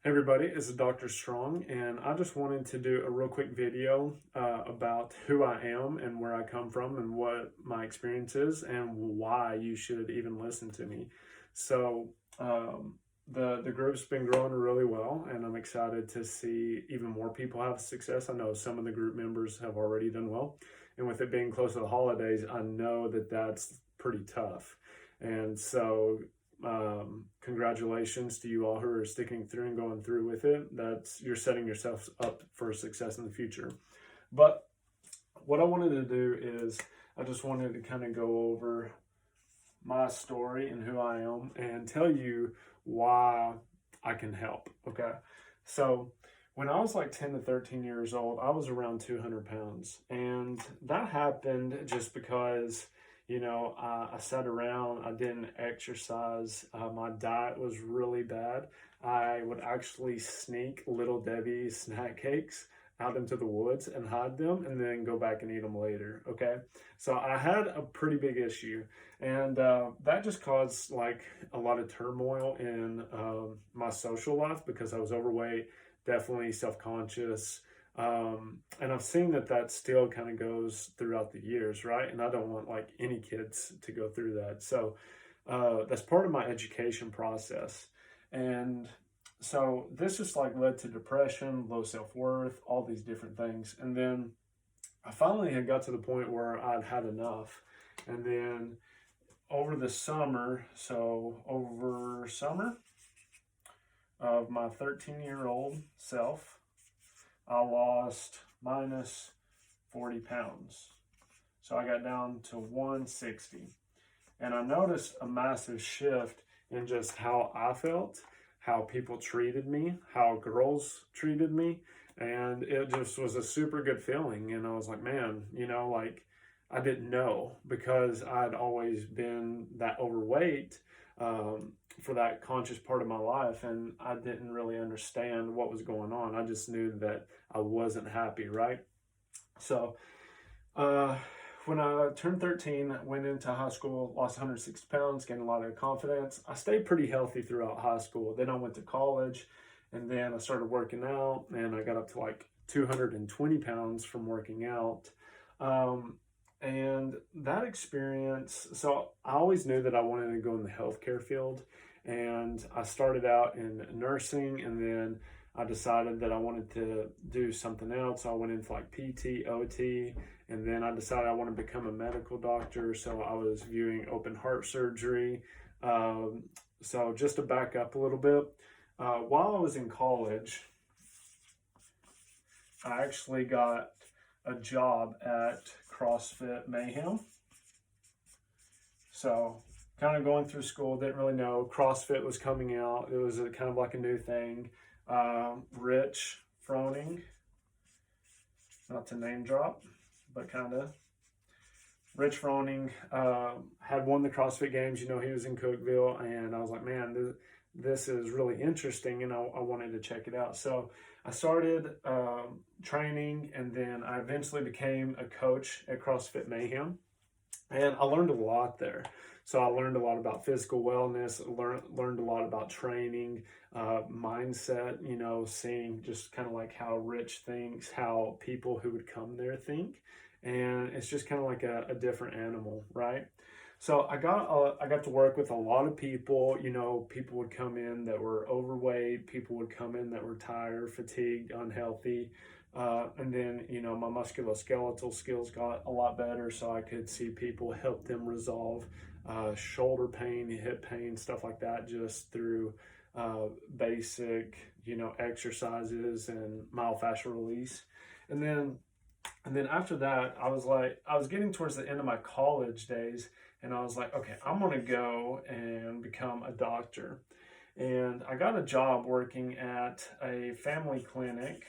Everybody, this is Dr. Strong, and I just wanted to do a real quick video about who I am and where I come from and what my experience is and why you should even listen to me. So, the group's been growing really well, and I'm excited to see even more people have success. I know some of the group members have already done well, and with it being close to the holidays, I know that that's pretty tough. And so congratulations to you all who are sticking through and going through with it. That's You're setting yourselves up for success in the future. But what I wanted to do is I just wanted to kind of go over my story and who I am and tell you why I can help. Okay. So when I was like 10 to 13 years old, I was around 200 pounds. And that happened just because I sat around, I didn't exercise, my diet was really bad. I would actually sneak Little Debbie snack cakes out into the woods and hide them and then go back and eat them later. Okay. So I had a pretty big issue, and that just caused like a lot of turmoil in my social life because I was overweight, definitely self-conscious. And I've seen that still kind of goes throughout the years, right? And I don't want like any kids to go through that. So that's part of my education process. And so this just like led to depression, low self-worth, all these different things. And then I finally had got to the point where I'd had enough. And then over the summer, over summer of my 13-year-old self, I lost minus 40 pounds. So I got down to 160. And I noticed a massive shift in just how I felt, how people treated me, how girls treated me. And it just was a super good feeling. And I was like, man, like I didn't know because I'd always been that overweight for that conscious part of my life, and I didn't really understand what was going on. I just knew that I wasn't happy, right? So when I turned 13, I went into high school, lost 160 pounds, gained a lot of confidence. I stayed pretty healthy throughout high school. Then I went to college, and then I started working out, and I got up to like 220 pounds from working out. And that experience, so I always knew that I wanted to go in the healthcare field. And I started out in nursing, and then I decided that I wanted to do something else. So I went into like PT, OT, and then I decided I want to become a medical doctor. So I was viewing open heart surgery. So just to back up a little bit, while I was in college, I actually got a job at CrossFit Mayhem. So kind of going through school, didn't really know CrossFit was coming out. It was kind of like a new thing. Rich Froning, not to name drop, but kind of. Rich Froning had won the CrossFit Games. He was in Cookeville, and I was like, man, this is really interesting, and I wanted to check it out. So I started training, and then I eventually became a coach at CrossFit Mayhem, and I learned a lot there. So I learned a lot about physical wellness, learned a lot about training, mindset, seeing just kind of like how Rich thinks, how people who would come there think. And it's just kind of like a different animal, right? So I got to work with a lot of people. People would come in that were overweight. People would come in that were tired, fatigued, unhealthy. And then, my musculoskeletal skills got a lot better, so I could see people, help them resolve shoulder pain, hip pain, stuff like that, just through basic, exercises and myofascial release. And then after that, I was getting towards the end of my college days, and I was like, okay, I'm going to go and become a doctor. And I got a job working at a family clinic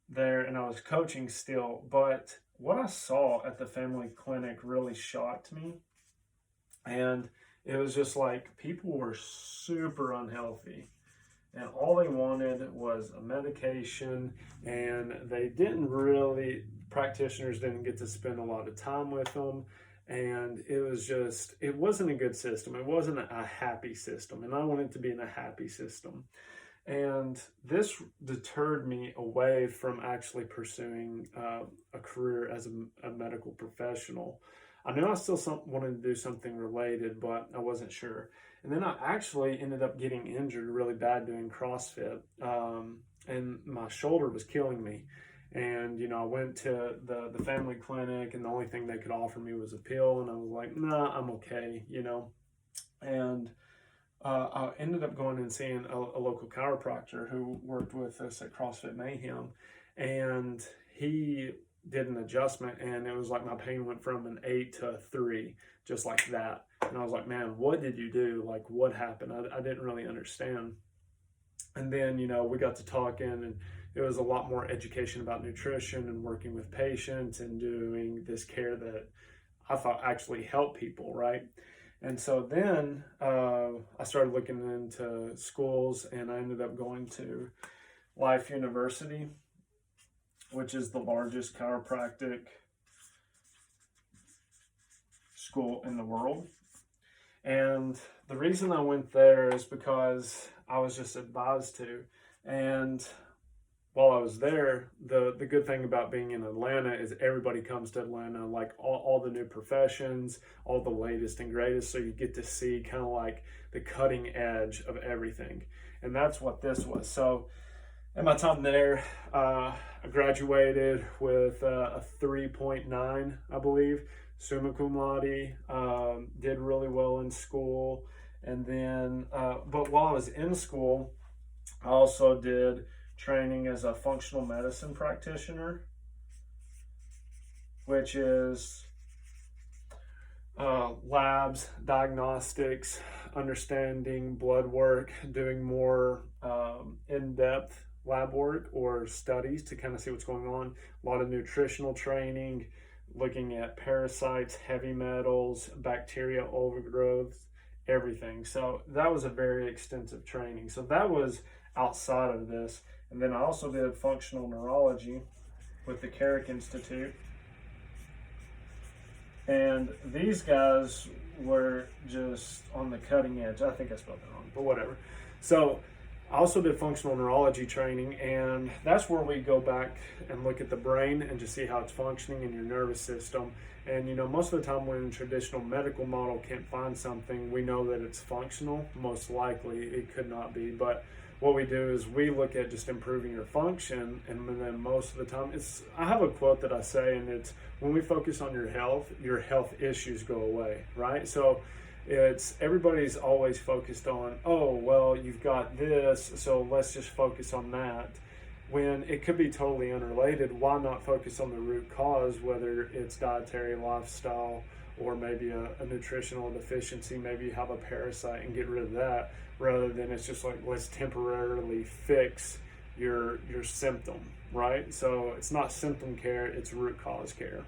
there, and I was coaching still. But what I saw at the family clinic really shocked me. And it was just like people were super unhealthy. And all they wanted was a medication, and practitioners didn't get to spend a lot of time with them. And it wasn't a good system. It wasn't a happy system. And I wanted to be in a happy system. And this deterred me away from actually pursuing a career as a medical professional. I knew I still wanted to do something related, but I wasn't sure. And then I actually ended up getting injured really bad doing CrossFit, and my shoulder was killing me. And, I went to the family clinic, and the only thing they could offer me was a pill. And I was like, nah, I'm okay, And I ended up going and seeing a local chiropractor who worked with us at CrossFit Mayhem. And he did an adjustment, and it was like my pain went from an 8 to a 3, just like that. And I was like, man, what did you do? Like, what happened? I didn't really understand. And then, we got to talking, and it was a lot more education about nutrition and working with patients and doing this care that I thought actually helped people, right? And so then I started looking into schools, and I ended up going to Life University, which is the largest chiropractic school in the world. And the reason I went there is because I was just advised to. And while I was there, the good thing about being in Atlanta is everybody comes to Atlanta, like all the new professions, all the latest and greatest. So you get to see kind of like the cutting edge of everything. And that's what this was. So at my time there, I graduated with a 3.9, I believe, summa cum laude, did really well in school. And then, but while I was in school, I also did training as a functional medicine practitioner, which is labs, diagnostics, understanding blood work, doing more in-depth lab work or studies to kind of see what's going on, a lot of nutritional training, looking at parasites, heavy metals, bacteria overgrowth, everything. So that was a very extensive training. So that was outside of this. And then I also did functional neurology with the Carrick Institute. And these guys were just on the cutting edge. I think I spelled that wrong, but whatever. So I also did functional neurology training, and that's where we go back and look at the brain and just see how it's functioning in your nervous system. And most of the time when a traditional medical model can't find something, we know that it's functional. Most likely it could not be, but what we do is we look at just improving your function, and then most of the time I have a quote that I say, and it's, when we focus on your health issues go away, right? So everybody's always focused on, oh, well, you've got this, so let's just focus on that. When it could be totally unrelated, why not focus on the root cause, whether it's dietary, lifestyle, or maybe a nutritional deficiency, maybe you have a parasite and get rid of that, rather than it's just like, let's temporarily fix your symptom, right? So it's not symptom care, it's root cause care.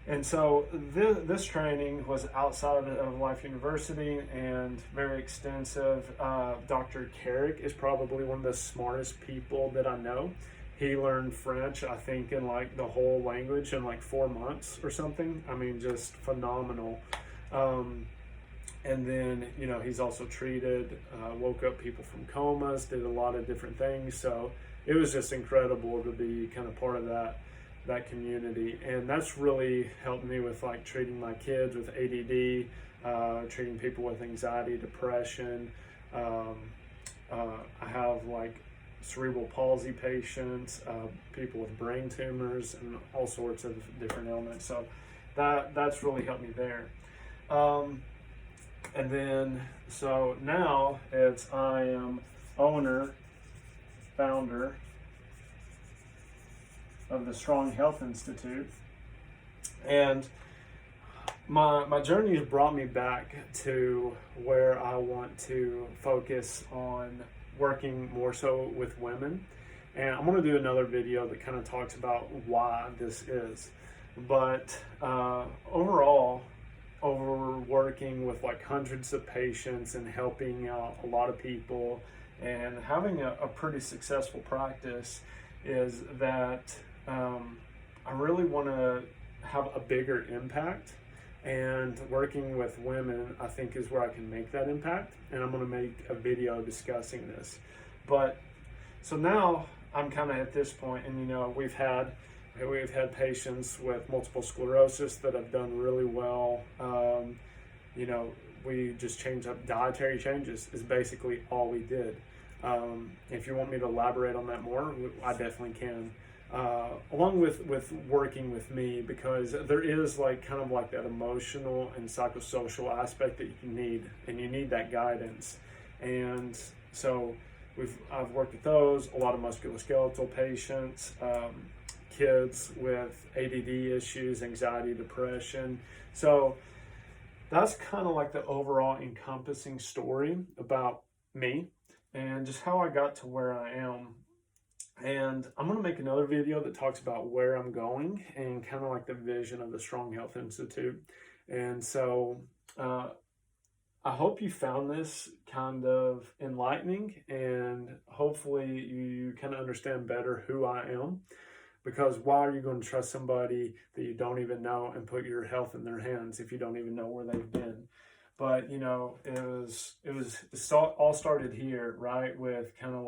And so this training was outside of Life University and very extensive. Dr. Carrick is probably one of the smartest people that I know. He learned French, I think, in like the whole language in like 4 months or something. I mean, just phenomenal. And then, he's also treated, woke up people from comas, did a lot of different things. So it was just incredible to be kind of part of that community. And that's really helped me with like treating my kids with ADD, treating people with anxiety, depression. I have like cerebral palsy patients, people with brain tumors, and all sorts of different ailments. So that's really helped me there. And then, so now I am owner, founder of the Strong Health Institute. And my journey has brought me back to where I want to focus on working more so with women. And I'm going to do another video that kind of talks about why this is. But overall, over working with like hundreds of patients and helping out a lot of people and having a pretty successful practice, is that I really want to have a bigger impact And working with women, I think, is where I can make that impact. And I'm going to make a video discussing this. But so now I'm kind of at this point, and we've had patients with multiple sclerosis that have done really well. We just changed up dietary changes is basically all we did. If you want me to elaborate on that more, I definitely can. Along with working with me, because there is kind of that emotional and psychosocial aspect that you need, and you need that guidance. And so I've worked with those, a lot of musculoskeletal patients, kids with ADD issues, anxiety, depression. So that's kind of the overall encompassing story about me and just how I got to where I am. And I'm going to make another video that talks about where I'm going and kind of the vision of the Strong Health Institute. And so I hope you found this kind of enlightening, and hopefully you kind of understand better who I am. Because why are you going to trust somebody that you don't even know and put your health in their hands if you don't even know where they've been? But it all started here, right? With kind of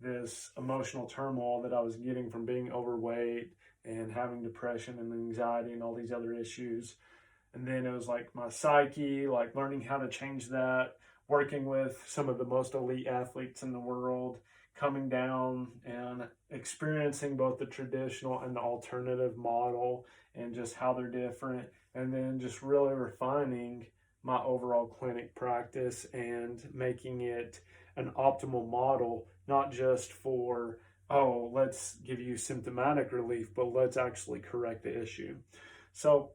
this emotional turmoil that I was getting from being overweight and having depression and anxiety and all these other issues. And then it was my psyche, learning how to change that, working with some of the most elite athletes in the world, coming down and experiencing both the traditional and the alternative model and just how they're different, and then just really refining my overall clinic practice and making it an optimal model, not just for, oh, let's give you symptomatic relief, but let's actually correct the issue. So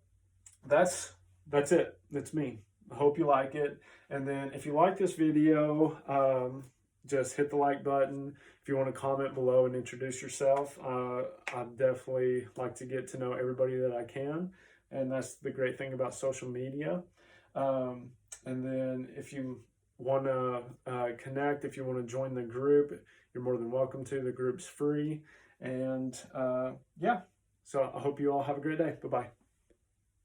that's it. That's me. I hope you like it. And then if you like this video, just hit the like button. If you want to comment below and introduce yourself, I'd definitely like to get to know everybody that I can. And that's the great thing about social media. And then if you want to connect, if you want to join the group, you're more than welcome to. The group's free. And yeah, so I hope you all have a great day. Bye-bye.